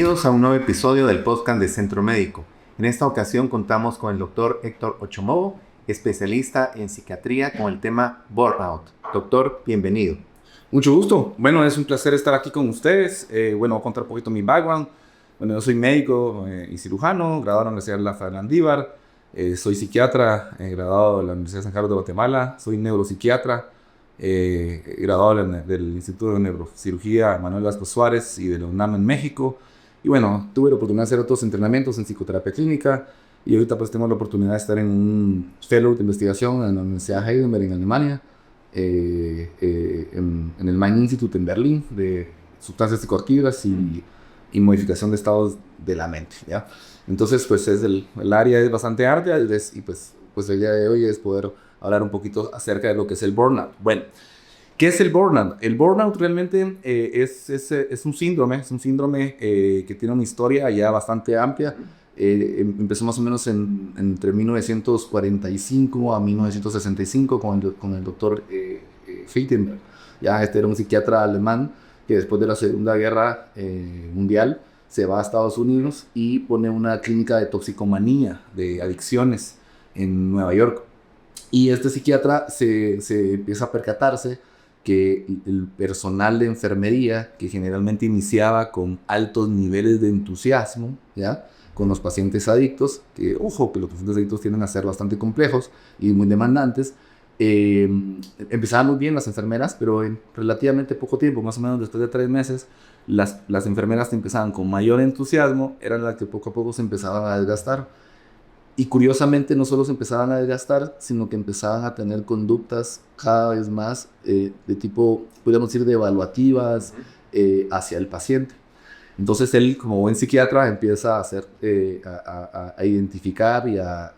Bienvenidos a un nuevo episodio del podcast de Centro Médico. En esta ocasión contamos con el doctor Héctor Ochomovo, especialista en psiquiatría con el tema burnout. Doctor, bienvenido. Mucho gusto. Bueno, es un placer estar aquí con ustedes. Voy a contar un poquito mi background. Bueno, yo soy médico y cirujano, graduado en la Universidad de Rafael Landívar. Soy psiquiatra, graduado de la Universidad de San Carlos de Guatemala. Soy neuropsiquiatra, graduado del Instituto de Neurocirugía Manuel Vasco Suárez y de la UNAM en México. Y bueno, tuve la oportunidad de hacer otros entrenamientos en psicoterapia clínica. Y ahorita pues tengo la oportunidad de estar en un fellow de investigación en la Universidad Heidelberg en Alemania. En el Main Institute en Berlín de sustancias psicoactivas y modificación de estados de la mente, ¿ya? Entonces, pues el área es bastante amplia y pues el día de hoy es poder hablar un poquito acerca de lo que es el burnout. Bueno, ¿qué es el burnout? El burnout realmente es un síndrome que tiene una historia ya bastante amplia. Empezó más o menos entre 1945 a 1965 con el doctor Friedenberg. Ya este era un psiquiatra alemán que después de la Segunda Guerra Mundial se va a Estados Unidos y pone una clínica de toxicomanía, de adicciones en Nueva York. Y este psiquiatra se empieza a percatarse que el personal de enfermería, que generalmente iniciaba con altos niveles de entusiasmo, ¿ya?, con los pacientes adictos, que ojo, que los pacientes adictos tienden a ser bastante complejos y muy demandantes, empezaban muy bien las enfermeras, pero en relativamente poco tiempo, más o menos después de 3 meses, las enfermeras que empezaban con mayor entusiasmo eran las que poco a poco se empezaban a desgastar. Y curiosamente no solo se empezaban a desgastar, sino que empezaban a tener conductas cada vez más de tipo, podríamos decir, de evaluativas hacia el paciente. Entonces él, como buen psiquiatra, empieza a hacer, a identificar y a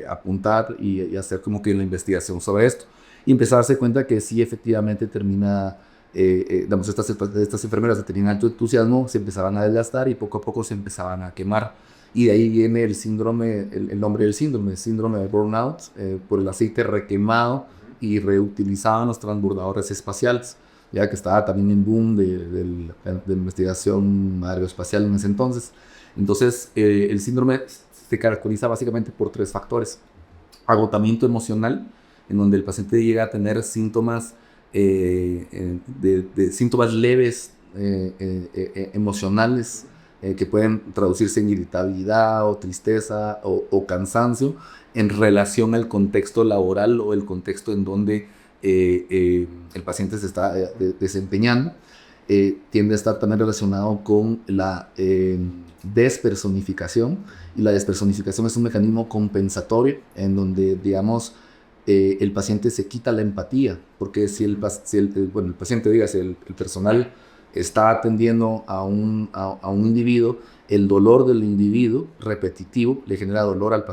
apuntar y hacer como que la investigación sobre esto. Y empezar a darse cuenta que sí, efectivamente termina, digamos, estas enfermeras que tenían alto entusiasmo se empezaban a desgastar y poco a poco se empezaban a quemar. Y de ahí viene el síndrome, el nombre del síndrome, el síndrome de burnout, por el aceite requemado y reutilizado en los transbordadores espaciales, ya que estaba también en boom de investigación aeroespacial en ese entonces. Entonces, el síndrome se caracteriza básicamente por 3 factores. Agotamiento emocional, en donde el paciente llega a tener síntomas, de síntomas leves emocionales, que pueden traducirse en irritabilidad o tristeza o cansancio en relación al contexto laboral o el contexto en donde el paciente se está desempeñando. Tiende a estar también relacionado con la despersonificación, y la despersonificación es un mecanismo compensatorio en donde, digamos, el paciente se quita la empatía, porque si el paciente, diga, si el personal está atendiendo a un individuo, el dolor del individuo repetitivo le genera dolor al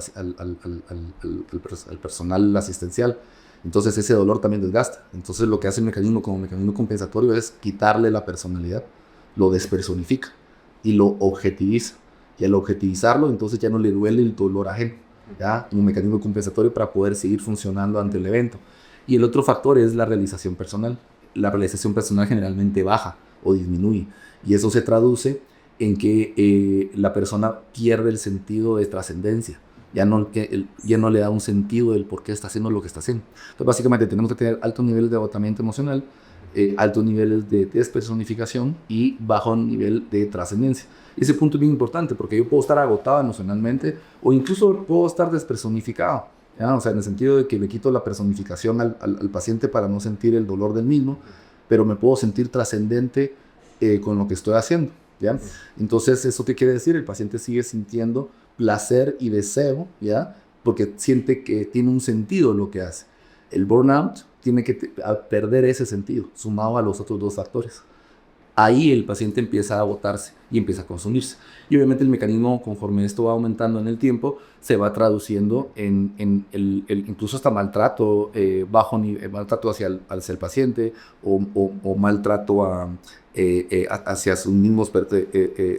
personal asistencial. Entonces ese dolor también desgasta. Entonces lo que hace el mecanismo como mecanismo compensatorio es quitarle la personalidad, lo despersonifica y lo objetiviza. Y al objetivizarlo, entonces ya no le duele el dolor ajeno, ¿ya? Un mecanismo compensatorio para poder seguir funcionando ante el evento. Y el otro factor es la realización personal. La realización personal generalmente baja o disminuye, y eso se traduce en que la persona pierde el sentido de trascendencia. Ya no le da un sentido del por qué está haciendo lo que está haciendo. Entonces, básicamente, tenemos que tener altos niveles de agotamiento emocional, altos niveles de despersonificación y bajo nivel de trascendencia. Ese punto es bien importante, porque yo puedo estar agotado emocionalmente o incluso puedo estar despersonificado, ¿ya? O sea, en el sentido de que le quito la personificación al paciente para no sentir el dolor del mismo, pero me puedo sentir trascendente con lo que estoy haciendo, ¿ya? Entonces, ¿eso qué quiere decir? El paciente sigue sintiendo placer y deseo, ¿ya?, porque siente que tiene un sentido lo que hace. El burnout tiene que perder ese sentido, sumado a los otros 2 factores. Ahí el paciente empieza a agotarse y empieza a consumirse. Y obviamente el mecanismo, conforme esto va aumentando en el tiempo, se va traduciendo en incluso hasta maltrato, maltrato hacia el paciente o maltrato hacia sus mismos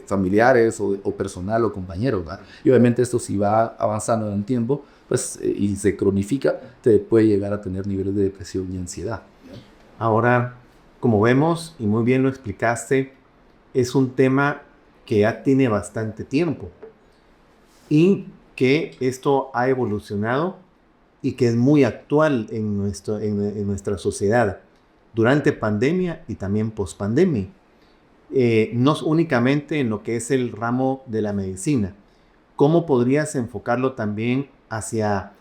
familiares o personal o compañeros, ¿verdad? Y obviamente esto, si va avanzando en el tiempo, pues, y se cronifica, te puede llegar a tener niveles de depresión y ansiedad. Ahora, como vemos, y muy bien lo explicaste, es un tema que ya tiene bastante tiempo y que esto ha evolucionado y que es muy actual en nuestra sociedad durante pandemia y también post-pandemia. No únicamente en lo que es el ramo de la medicina. ¿Cómo podrías enfocarlo también hacia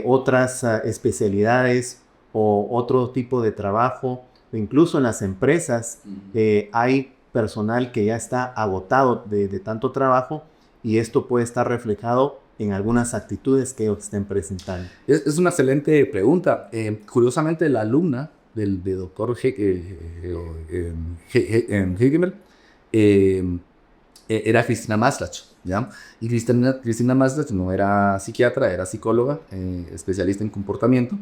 otras especialidades o otro tipo de trabajo? Incluso en las empresas hay personal que ya está agotado de tanto trabajo y esto puede estar reflejado en algunas actitudes que ellos estén presentando. Es una excelente pregunta. Curiosamente, la alumna del doctor Hegemel era Cristina Maslach, ¿ya? Y Cristina Maslach no era psiquiatra, era psicóloga, especialista en comportamiento.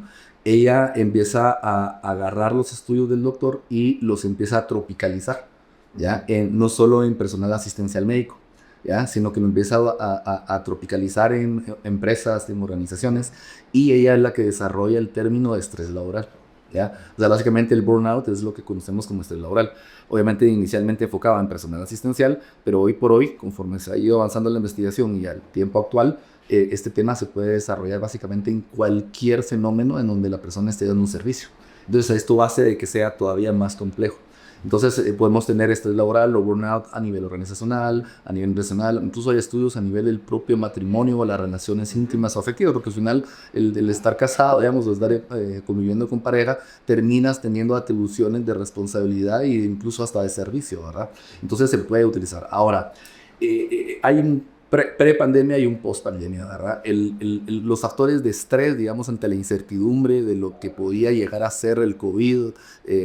Ella empieza a agarrar los estudios del doctor y los empieza a tropicalizar, ¿ya? No solo en personal asistencial médico, ¿ya? Sino que lo empieza a tropicalizar en empresas, en organizaciones, y ella es la que desarrolla el término de estrés laboral, ¿ya? O sea, básicamente el burnout es lo que conocemos como estrés laboral. Obviamente inicialmente enfocaba en personal asistencial, pero hoy por hoy, conforme se ha ido avanzando la investigación y al tiempo actual, este tema se puede desarrollar básicamente en cualquier fenómeno en donde la persona esté dando un servicio. Entonces esto hace de que sea todavía más complejo. Entonces podemos tener estrés laboral o burnout a nivel organizacional, a nivel personal, incluso hay estudios a nivel del propio matrimonio o las relaciones íntimas o afectivas, porque al final el estar casado, digamos, o estar conviviendo con pareja, terminas teniendo atribuciones de responsabilidad e incluso hasta de servicio, ¿verdad? Entonces se puede utilizar. Ahora, hay un pre-pandemia y un post-pandemia, ¿verdad? Los factores de estrés, digamos, ante la incertidumbre de lo que podía llegar a ser el COVID,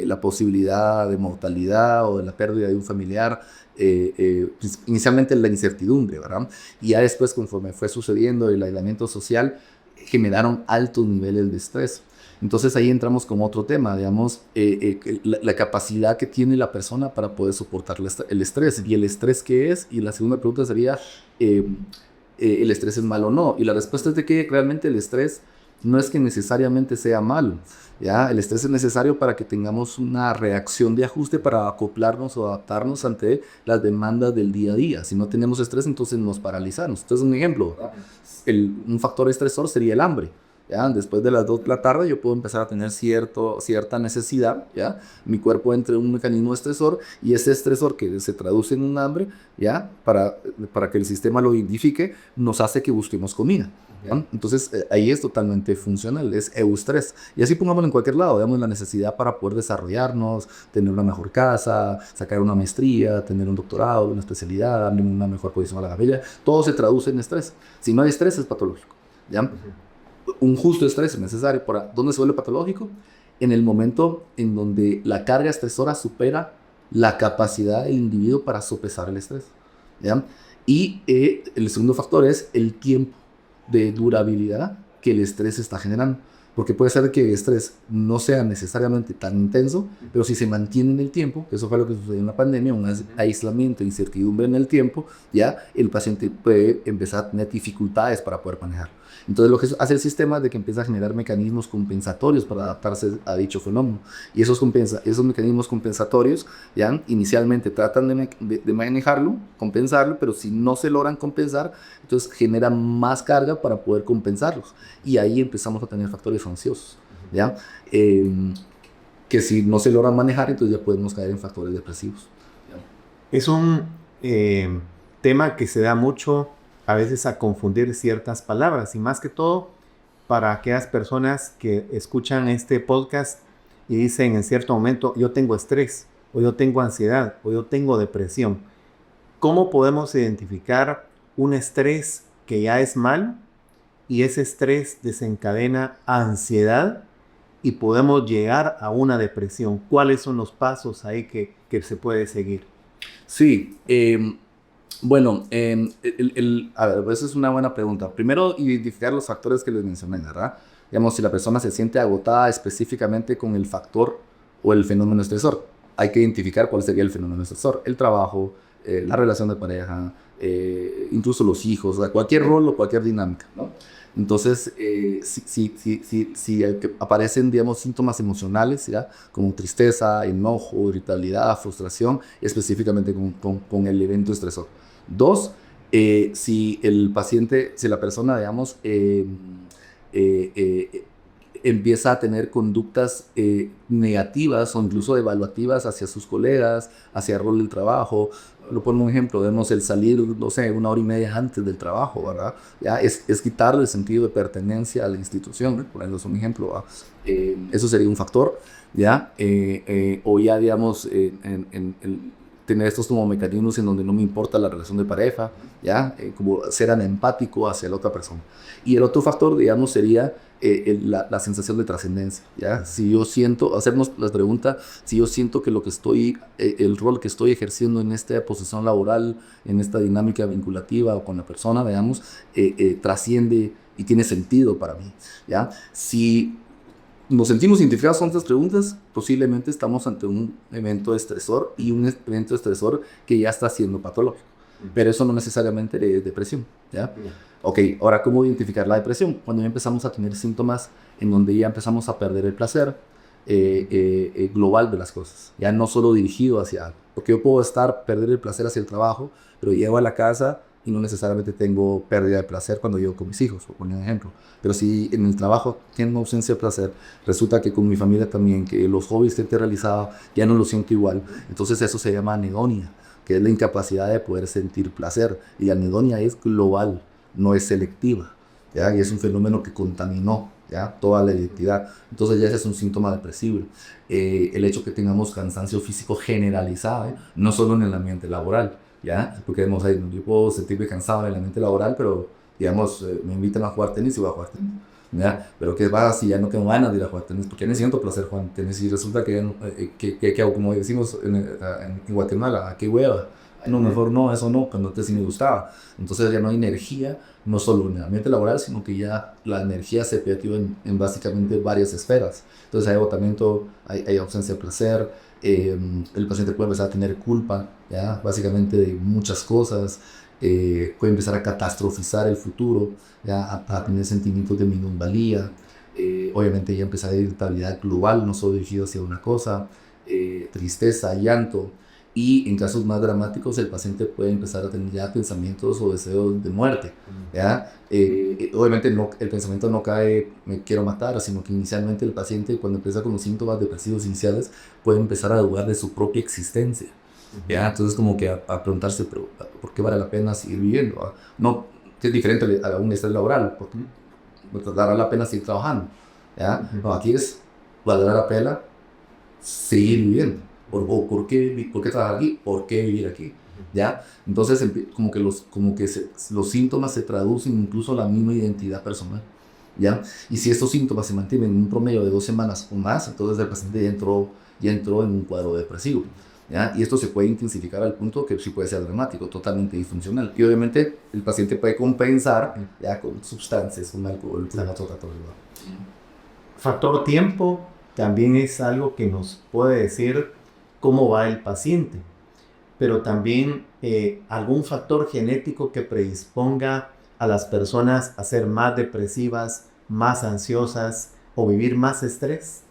la posibilidad de mortalidad o de la pérdida de un familiar, pues, inicialmente la incertidumbre, ¿verdad? Y ya después, conforme fue sucediendo el aislamiento social, generaron altos niveles de estrés. Entonces ahí entramos con otro tema, digamos, la capacidad que tiene la persona para poder soportar el estrés. ¿Y el estrés qué es? Y la segunda pregunta sería, ¿el estrés es malo o no? Y la respuesta es de que realmente el estrés no es que necesariamente sea malo, ¿ya? El estrés es necesario para que tengamos una reacción de ajuste para acoplarnos o adaptarnos ante las demandas del día a día. Si no tenemos estrés, entonces nos paralizamos. Entonces, un ejemplo, un factor estresor sería el hambre. ¿Ya? Después de las 2 de la tarde yo puedo empezar a tener cierta necesidad, ¿ya? Mi cuerpo entra en un mecanismo estresor y ese estresor que se traduce en un hambre, ¿ya? Para que el sistema lo identifique, nos hace que busquemos comida, ¿ya? Entonces ahí es totalmente funcional, es eustrés. Y así pongámoslo en cualquier lado, digamos, la necesidad para poder desarrollarnos, tener una mejor casa, sacar una maestría, tener un doctorado, una especialidad, darle una mejor posición a la familia, todo se traduce en estrés. Si no hay estrés es patológico, ¿ya? Un justo estrés es necesario. ¿Dónde se vuelve patológico? En el momento en donde la carga estresora supera la capacidad del individuo para sopesar el estrés, ¿ya? Y el segundo factor es el tiempo de durabilidad que el estrés está generando. Porque puede ser que el estrés no sea necesariamente tan intenso, pero si se mantiene en el tiempo, que eso fue lo que sucedió en la pandemia, un aislamiento, incertidumbre en el tiempo, ya el paciente puede empezar a tener dificultades para poder manejarlo. Entonces lo que hace el sistema es de que empieza a generar mecanismos compensatorios para adaptarse a dicho fenómeno. Y esos mecanismos compensatorios, ya inicialmente tratan de manejarlo, compensarlo, pero si no se logran compensar, entonces generan más carga para poder compensarlos. Y ahí empezamos a tener factores ansiosos, ¿ya? Que si no se logran manejar, entonces ya podemos caer en factores depresivos, ¿ya? Es un tema que se da mucho a veces a confundir ciertas palabras y más que todo para aquellas personas que escuchan este podcast y dicen en cierto momento yo tengo estrés o yo tengo ansiedad o yo tengo depresión. ¿Cómo podemos identificar un estrés que ya es mal y ese estrés desencadena ansiedad y podemos llegar a una depresión? ¿Cuáles son los pasos ahí que se puede seguir? Sí, bueno, a ver, esa es una buena pregunta. Primero, identificar los factores que les mencioné, ¿verdad? Digamos, si la persona se siente agotada específicamente con el factor o el fenómeno estresor, hay que identificar cuál sería el fenómeno estresor. El trabajo, la relación de pareja, incluso los hijos, o sea, cualquier rol o cualquier dinámica, ¿no? Entonces, si aparecen, digamos, síntomas emocionales, ¿ya? Como tristeza, enojo, irritabilidad, frustración, específicamente con el evento estresor. Dos, si el paciente, si la persona, digamos, empieza a tener conductas negativas o incluso evaluativas hacia sus colegas, hacia el rol del trabajo. Lo pongo un ejemplo, vemos el salir, no sé, 1 hora y media antes del trabajo, ¿verdad? Ya es quitarle el sentido de pertenencia a la institución, ¿eh? Por ejemplo, es un ejemplo, ¿verdad? Eso sería un factor, ¿ya? O ya, digamos, tener estos como mecanismos en donde no me importa la relación de pareja, ¿ya? Como ser empático hacia la otra persona. Y el otro factor, digamos, sería la sensación de trascendencia, ¿ya? Si yo siento, hacernos la pregunta, si yo siento que lo que estoy, el rol que estoy ejerciendo en esta posición laboral, en esta dinámica vinculativa o con la persona, digamos, trasciende y tiene sentido para mí, ¿ya? Si nos sentimos identificados con estas preguntas, posiblemente estamos ante un evento estresor y un evento estresor que ya está siendo patológico. Pero eso no necesariamente es depresión, ¿ya? Ok, ahora, ¿cómo identificar la depresión? Cuando ya empezamos a tener síntomas en donde ya empezamos a perder el placer global de las cosas, ya no solo dirigido hacia algo. Porque yo puedo perder el placer hacia el trabajo, pero llego a la casa y no necesariamente tengo pérdida de placer cuando llego con mis hijos, por poner un ejemplo. Pero si en el trabajo tengo ausencia de placer, resulta que con mi familia también, que los hobbies que te realizaba ya no lo siento igual. Entonces eso se llama anedonia, que es la incapacidad de poder sentir placer. Y la anedonia es global, no es selectiva, ¿ya? Y es un fenómeno que contaminó, ¿ya?, toda la identidad. Entonces ya ese es un síntoma depresivo. El hecho que tengamos cansancio físico generalizado, no solo en el ambiente laboral, ¿ya? Porque vemos ahí, yo puedo sentirme cansado en el ambiente laboral, pero digamos, me invitan a jugar tenis y voy a jugar tenis, ¿ya? Pero ¿qué pasa si ya no tengo ganas de ir a jugar tenis? Porque ya no siento placer jugando tenis y resulta que, que hago, como decimos en Guatemala, ¿a qué hueva? No, mejor no, eso no, pero antes sí me gustaba. Entonces ya no hay energía, no solo en el ambiente laboral, sino que ya la energía se perdió en básicamente varias esferas. Entonces hay agotamiento, hay ausencia de placer, el paciente puede empezar a tener culpa, ¿ya?, básicamente de muchas cosas, puede empezar a catastrofizar el futuro, ¿ya?, a tener sentimientos de minusvalía, obviamente ya empezar a irritabilidad global, no solo dirigido hacia una cosa, tristeza, llanto. Y en casos más dramáticos, el paciente puede empezar a tener ya pensamientos o deseos de muerte, ¿ya? Obviamente no, el pensamiento no cae, me quiero matar, sino que inicialmente el paciente, cuando empieza con los síntomas depresivos iniciales, puede empezar a dudar de su propia existencia, ¿ya? Entonces como que a preguntarse, pero ¿por qué vale la pena seguir viviendo? No, que es diferente a un estrés laboral, porque vale la pena seguir trabajando, ¿ya? No, aquí es, valdrá la pena seguir viviendo. ¿Por qué trabajar aquí? ¿Por qué vivir aquí? ¿Ya? Entonces, como que los síntomas se traducen incluso a la misma identidad personal, ¿ya? Y si estos síntomas se mantienen en un promedio de 2 semanas o más, entonces el paciente ya entró en un cuadro depresivo, ¿ya? Y esto se puede intensificar al punto que sí puede ser dramático, totalmente disfuncional. Y obviamente el paciente puede compensar ya con sustancias, con alcohol, con otro tratamiento. Factor tiempo también es algo que nos puede decir cómo va el paciente, pero también algún factor genético que predisponga a las personas a ser más depresivas, más ansiosas o vivir más estrés.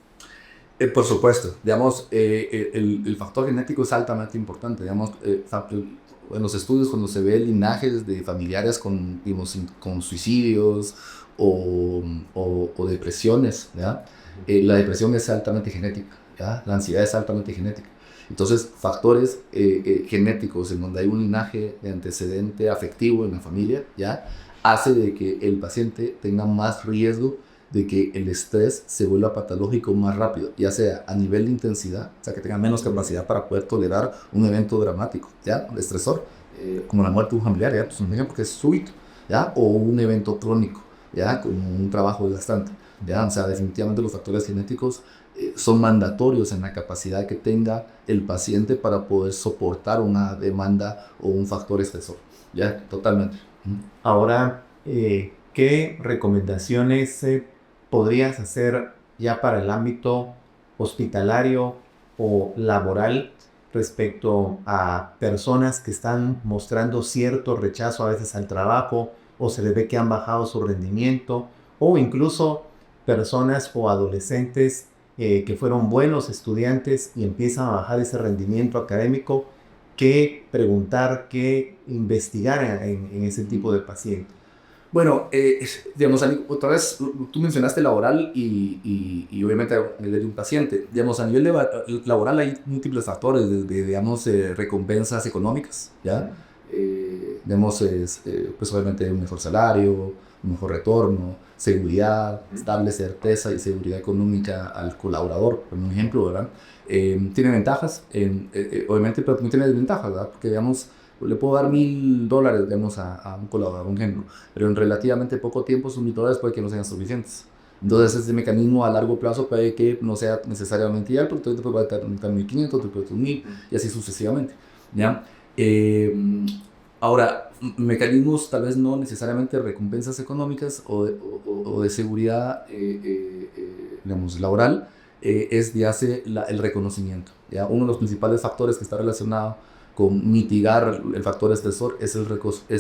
Por supuesto, digamos, el factor genético es altamente importante, digamos, en los estudios cuando se ve linajes de familiares con, digamos, con suicidios o depresiones, ¿ya? La depresión es altamente genética, ¿ya? La ansiedad es altamente genética. Entonces, factores genéticos en donde hay un linaje de antecedente afectivo en la familia, ¿ya?, hace de que el paciente tenga más riesgo de que el estrés se vuelva patológico más rápido, ya sea a nivel de intensidad, o sea, que tenga menos capacidad para poder tolerar un evento dramático, ¿ya?, un estresor, como la muerte de un familiar, ¿ya?, pues un ejemplo que es súbito, ¿ya?, o un evento crónico, ¿ya?, como un trabajo desgastante, ¿ya?, o sea, definitivamente los factores genéticos son mandatorios en la capacidad que tenga el paciente para poder soportar una demanda o un factor estresor, ¿ya?, totalmente. Ahora, ¿qué recomendaciones podrías hacer ya para el ámbito hospitalario o laboral respecto a personas que están mostrando cierto rechazo a veces al trabajo o se les ve que han bajado su rendimiento, o incluso personas o adolescentes que fueron buenos estudiantes y empiezan a bajar ese rendimiento académico? qué preguntar, qué investigar en ese tipo de paciente. Bueno, digamos, otra vez, tú mencionaste laboral y obviamente a nivel de un paciente. Digamos, a nivel laboral hay múltiples factores, desde, digamos, recompensas económicas, ¿ya? Digamos, pues obviamente un mejor salario, un mejor retorno, seguridad, estable certeza y seguridad económica al colaborador, por un ejemplo, ¿verdad? Tiene ventajas, obviamente, pero también tiene desventajas, ¿verdad? Porque, digamos, le puedo dar $1,000, digamos, a un colaborador, un ejemplo, pero en relativamente poco tiempo sus $1,000 puede que no sean suficientes. Entonces ese mecanismo a largo plazo puede que no sea necesariamente ideal, porque entonces te puede dar 1,500, te puede dar 1,000 y así sucesivamente, ¿ya? Eh, Ahora, mecanismos tal vez no necesariamente recompensas económicas o de seguridad, digamos, laboral, es de hace el reconocimiento, ¿ya? Uno de los principales factores que está relacionado con mitigar el factor estresor es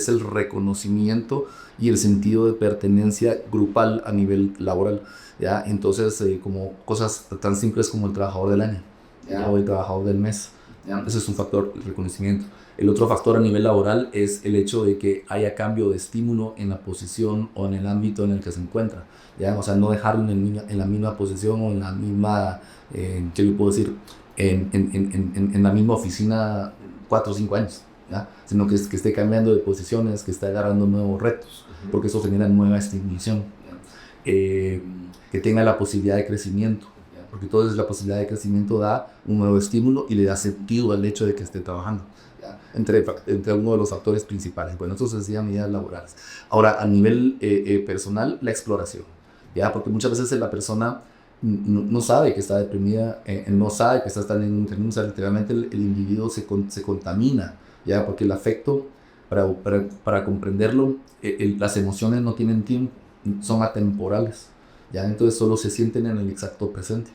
el reconocimiento y el sentido de pertenencia grupal a nivel laboral, ¿ya? Entonces, como cosas tan simples como el trabajador del año, ¿ya? O el trabajador del mes, ¿ya? Ese es un factor, el reconocimiento. El otro factor a nivel laboral es el hecho de que haya cambio de estímulo en la posición o en el ámbito en el que se encuentra, ¿ya? O sea, no dejarlo en la misma posición o en la misma, ¿qué le puedo decir? En la misma oficina 4 o 5 años, ¿ya? Sino que esté cambiando de posiciones, que esté agarrando nuevos retos, porque eso genera nueva estimulación, que tenga la posibilidad de crecimiento, ¿ya? Porque entonces la posibilidad de crecimiento da un nuevo estímulo y le da sentido al hecho de que esté trabajando, ¿ya? Entre uno de los factores principales. Bueno, eso se decía medidas laborales. Ahora, a nivel personal, la exploración, ¿ya? Porque muchas veces la persona no sabe que está deprimida, no sabe que está en un término, o sea, literalmente el individuo se contamina, ¿ya? Porque el afecto, para comprenderlo, las emociones no tienen tiempo, son atemporales, ¿ya? Entonces solo se sienten en el exacto presente.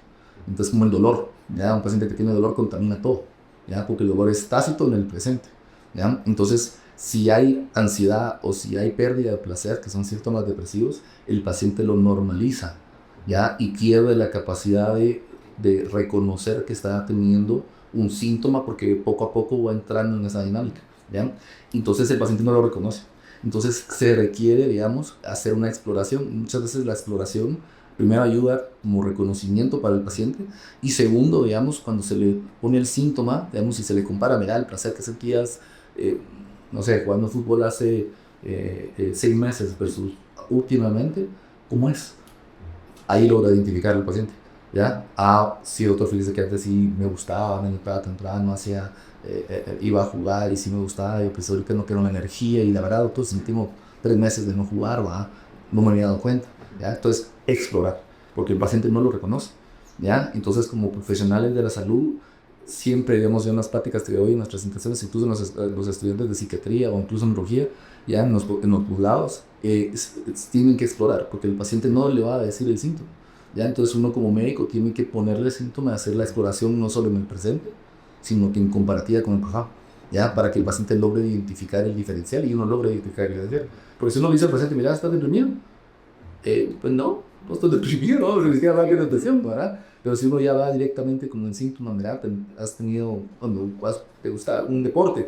Entonces, como el dolor, ¿ya? Un paciente que tiene dolor contamina todo, ¿ya? Porque el dolor es tácito en el presente, ¿ya? Entonces, si hay ansiedad o si hay pérdida de placer, que son síntomas depresivos, el paciente lo normaliza, ¿ya? Y pierde la capacidad de reconocer que está teniendo un síntoma porque poco a poco va entrando en esa dinámica, ¿ya? Entonces el paciente no lo reconoce. Entonces se requiere, digamos, hacer una exploración. Muchas veces la exploración primero ayuda como reconocimiento para el paciente y segundo, digamos, cuando se le pone el síntoma, digamos, si se le compara, mira, el placer que sentías, no sé, jugando fútbol hace 6 meses versus últimamente, ¿cómo es? Ahí logra identificar al paciente, ¿ya? Sí, doctor, feliz de que antes sí me gustaba, me levantaba temprano, hacía, iba a jugar y sí me gustaba, y pues ahorita no quiero la energía y la verdad, doctor, sentimos 3 meses de no jugar, ¿va? No me había dado cuenta, ¿ya? Entonces, explorar, porque el paciente no lo reconoce, ¿ya? Entonces, como profesionales de la salud, siempre, digamos, en las pláticas que doy, en nuestras presentaciones, incluso los estudiantes de psiquiatría o incluso neurología, ya en los posgrados, tienen que explorar, porque el paciente no le va a decir el síntoma, ¿ya? Entonces uno como médico tiene que ponerle el síntoma, hacer la exploración no solo en el presente, sino que en comparativa con el pasado, ¿ya? Para que el paciente logre identificar el diferencial y uno logre identificar el diferencial. Porque si uno le dice al paciente, mira, ¿estás deprimido? Pues no estoy deprimido, ¿no? Pero ni siquiera va a tener atención, ¿verdad? Pero si uno ya va directamente con el síntoma, mira, has tenido, cuando te gusta un deporte,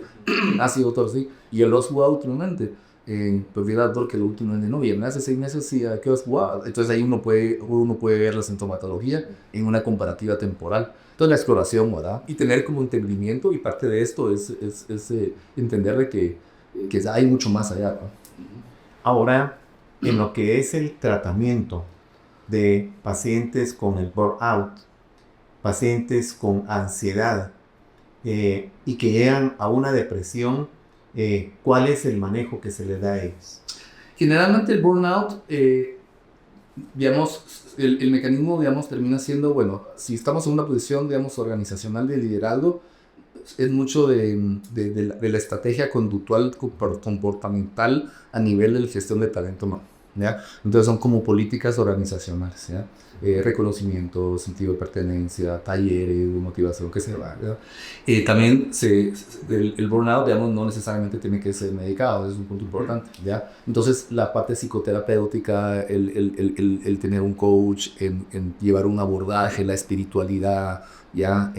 has sido todo así, y lo has jugado últimamente, pues mira, doctor, que lo último es de noviembre, hace 6 meses, sí, ¿a qué has jugado? Entonces ahí uno puede ver la sintomatología en una comparativa temporal. Entonces la exploración, ¿verdad? Y tener como entendimiento, y parte de esto es entender de que hay mucho más allá, ¿no? Ahora, en lo que es el tratamiento de pacientes con el burnout, pacientes con ansiedad y que llegan a una depresión, ¿cuál es el manejo que se le da a ellos? Generalmente el burnout, digamos, el mecanismo, digamos, termina siendo, bueno, si estamos en una posición, digamos, organizacional de liderazgo, es mucho de la estrategia conductual comportamental a nivel de la gestión de talento humano, ¿ya? Entonces son como políticas organizacionales, ¿ya? Reconocimiento, sentido de pertenencia, talleres, motivación, que se va, ¿ya? También el burnout, digamos, no necesariamente tiene que ser medicado, es un punto importante, ¿ya? Entonces la parte psicoterapéutica, el tener un coach, en llevar un abordaje, la espiritualidad ya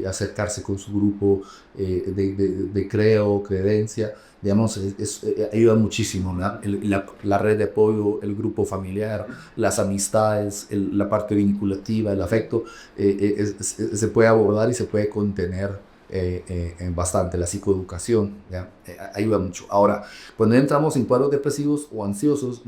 acercarse con su grupo de creencia, digamos, ayuda muchísimo, ¿no? La red de apoyo, el grupo familiar, las amistades, la parte vinculativa, el afecto, se puede abordar y se puede contener bastante. La psicoeducación, ¿ya? Ayuda mucho. Ahora, cuando entramos en cuadros depresivos o ansiosos,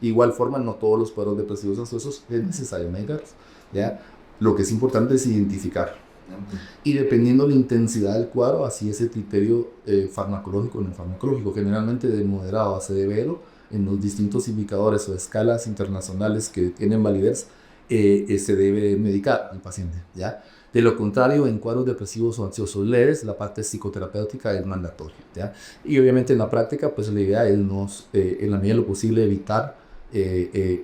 igual forma, no todos los cuadros depresivos o ansiosos es necesario medicarlos, ¿ya? Lo que es importante es identificar, ¿ya? Y dependiendo de la intensidad del cuadro, así es el criterio farmacológico o no farmacológico, generalmente de moderado a severo, en los distintos indicadores o escalas internacionales que tienen validez, se debe medicar al paciente, ¿ya? De lo contrario, en cuadros depresivos o ansiosos leves, la parte psicoterapéutica es mandatoria, ¿ya? Y obviamente en la práctica, pues la idea es, en la medida de lo posible, evitar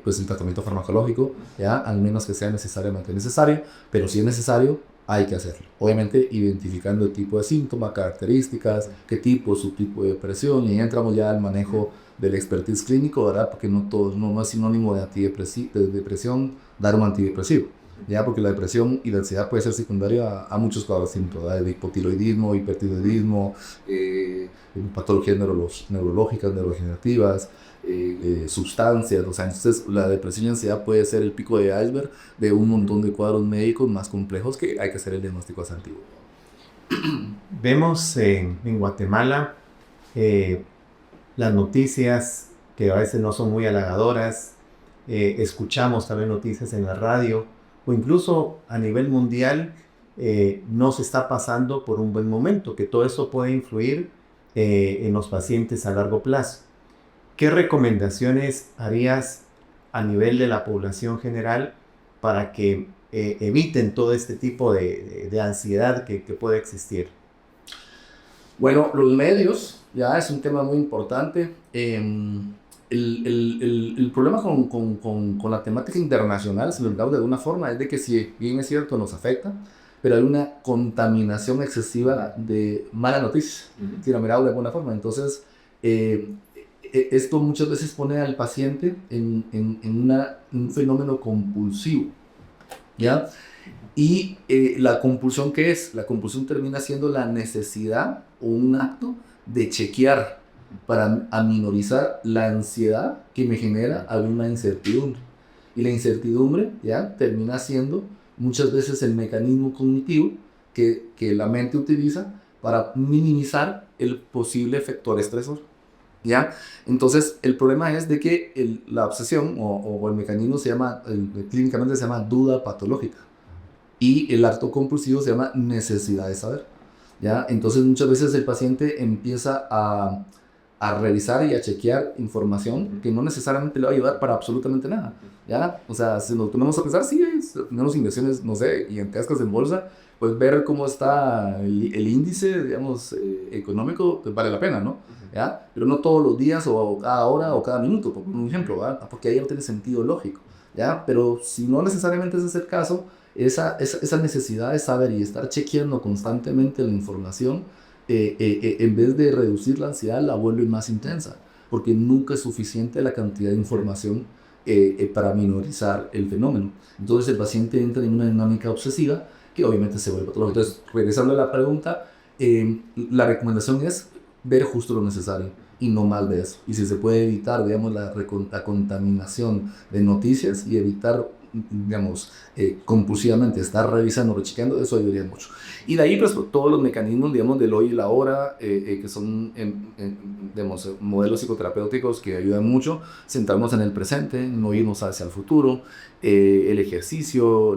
pues el tratamiento farmacológico, ¿ya? Al menos que sea necesariamente necesario, pero si es necesario, hay que hacerlo. Obviamente identificando el tipo de síntomas, características, qué tipo, subtipo de depresión, y ahí entramos ya al manejo del expertise clínico, ¿verdad? Porque no es sinónimo de depresión dar un antidepresivo, ¿ya? Porque la depresión y la ansiedad puede ser secundaria a muchos cuadros síntomas, de hipotiroidismo, hipertiroidismo, patologías neurológicas, neurodegenerativas, sustancias, o sea, entonces la depresión y ansiedad puede ser el pico de iceberg de un montón de cuadros médicos más complejos que hay que hacer el diagnóstico a tiempo. Vemos en Guatemala las noticias que a veces no son muy halagadoras, escuchamos también noticias en la radio, o incluso a nivel mundial no se está pasando por un buen momento, que todo eso puede influir en los pacientes a largo plazo. ¿Qué recomendaciones harías a nivel de la población general para que eviten todo este tipo de ansiedad que puede existir? Bueno, los medios, ya es un tema muy importante. El problema con la temática internacional, si lo hablamos de alguna forma, es de que si bien es cierto nos afecta, pero hay una contaminación excesiva de malas noticias, si lo miramos de alguna forma. Entonces, esto muchas veces pone al paciente en un fenómeno compulsivo, ¿ya? Y la compulsión, ¿qué es? La compulsión termina siendo la necesidad o un acto de chequear para aminorizar la ansiedad que me genera alguna incertidumbre. Y la incertidumbre, ¿ya? Termina siendo muchas veces el mecanismo cognitivo que la mente utiliza para minimizar el posible factor estresor, ¿ya? Entonces, el problema es de que la obsesión o el mecanismo clínicamente se llama duda patológica. Y el acto compulsivo se llama necesidad de saber, ¿ya? Entonces muchas veces el paciente empieza a revisar y a chequear información que no necesariamente le va a ayudar para absolutamente nada, ¿ya? O sea, si nos ponemos a pensar, sí, tenemos inversiones, no sé, gigantescas en bolsa, pues ver cómo está el índice, digamos, económico, pues vale la pena, ¿no? ¿Ya? Pero no todos los días o cada hora o cada minuto, por un ejemplo, ¿verdad? Porque ahí no tiene sentido lógico, ¿ya? Pero si no necesariamente ese es el caso, esa necesidad de saber y estar chequeando constantemente la información, en vez de reducir la ansiedad, la vuelve más intensa, porque nunca es suficiente la cantidad de información para minorizar el fenómeno. Entonces el paciente entra en una dinámica obsesiva que obviamente se vuelve patológica. Entonces, regresando a la pregunta, la recomendación es ver justo lo necesario y no más de eso. Y si se puede evitar, digamos, la contaminación de noticias y evitar, digamos, compulsivamente estar revisando, rechequeando, eso ayudaría mucho. Y de ahí, pues, todos los mecanismos, digamos, del hoy y la ahora, que son, digamos, modelos psicoterapéuticos que ayudan mucho, centrarnos en el presente, no irnos hacia el futuro, el ejercicio,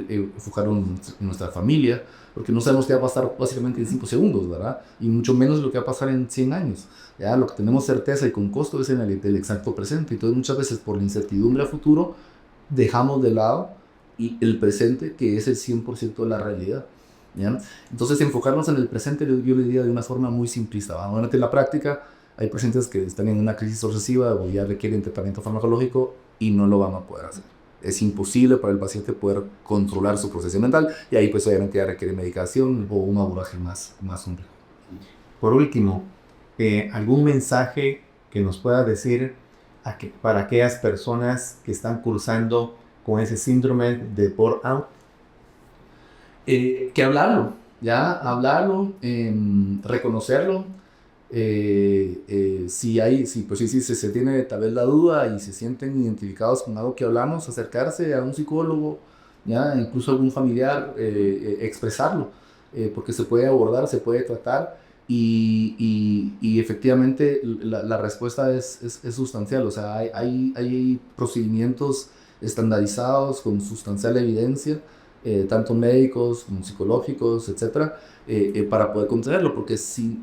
enfocarnos en nuestra familia, porque no sabemos qué va a pasar básicamente en 5 segundos, ¿verdad? Y mucho menos lo que va a pasar en 100 años. ¿Ya? Lo que tenemos certeza y con costo es en el exacto presente. Entonces, muchas veces por la incertidumbre a futuro, dejamos de lado el presente, que es el 100% de la realidad, ¿ya? Entonces, enfocarnos en el presente, yo le diría de una forma muy simplista, ¿va? Obviamente en la práctica hay pacientes que están en una crisis obsesiva o ya requieren tratamiento farmacológico y no lo van a poder hacer. Es imposible para el paciente poder controlar su proceso mental y ahí pues obviamente ya requiere medicación o un abordaje más complejo. Por último, ¿algún mensaje que nos pueda decir para aquellas personas que están cursando con ese síndrome de burnout? Que hablarlo, ¿ya? Hablarlo, reconocerlo. Si se tiene tal vez la duda y se sienten identificados con algo que hablamos, acercarse a un psicólogo, ¿ya? Incluso algún familiar, expresarlo, porque se puede abordar, se puede tratar y efectivamente la respuesta es sustancial. O sea, hay procedimientos estandarizados con sustancial evidencia, tanto médicos como psicológicos, etcétera, para poder contraerlo, porque si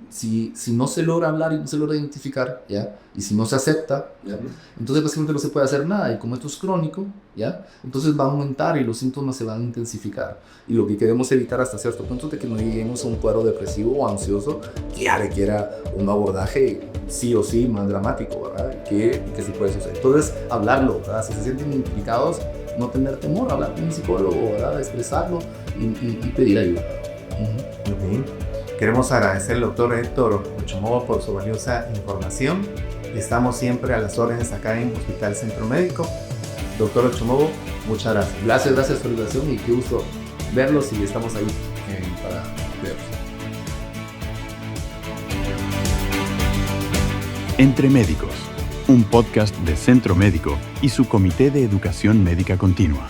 no se logra hablar y no se logra identificar, ¿ya? Y si no se acepta, ¿ya? Entonces básicamente no se puede hacer nada, y como esto es crónico, ¿ya? Entonces va a aumentar y los síntomas se van a intensificar, y lo que queremos evitar hasta cierto punto es de que no lleguemos a un cuadro depresivo o ansioso que ya requiera un abordaje sí o sí más dramático, ¿verdad? Que sí puede suceder. Entonces hablarlo, ¿verdad? Si se sienten identificados, no tener temor, hablar con un psicólogo, ¿verdad? Expresarlo y pedir ayuda. Muy bien. Queremos agradecer al doctor Héctor Ochomovo por su valiosa información. Estamos siempre a las órdenes acá en Hospital Centro Médico. Doctor Ochomovo, muchas gracias. Gracias por la invitación y qué gusto verlos, y estamos ahí para verlos. Entre Médicos, un podcast de Centro Médico y su Comité de Educación Médica Continua.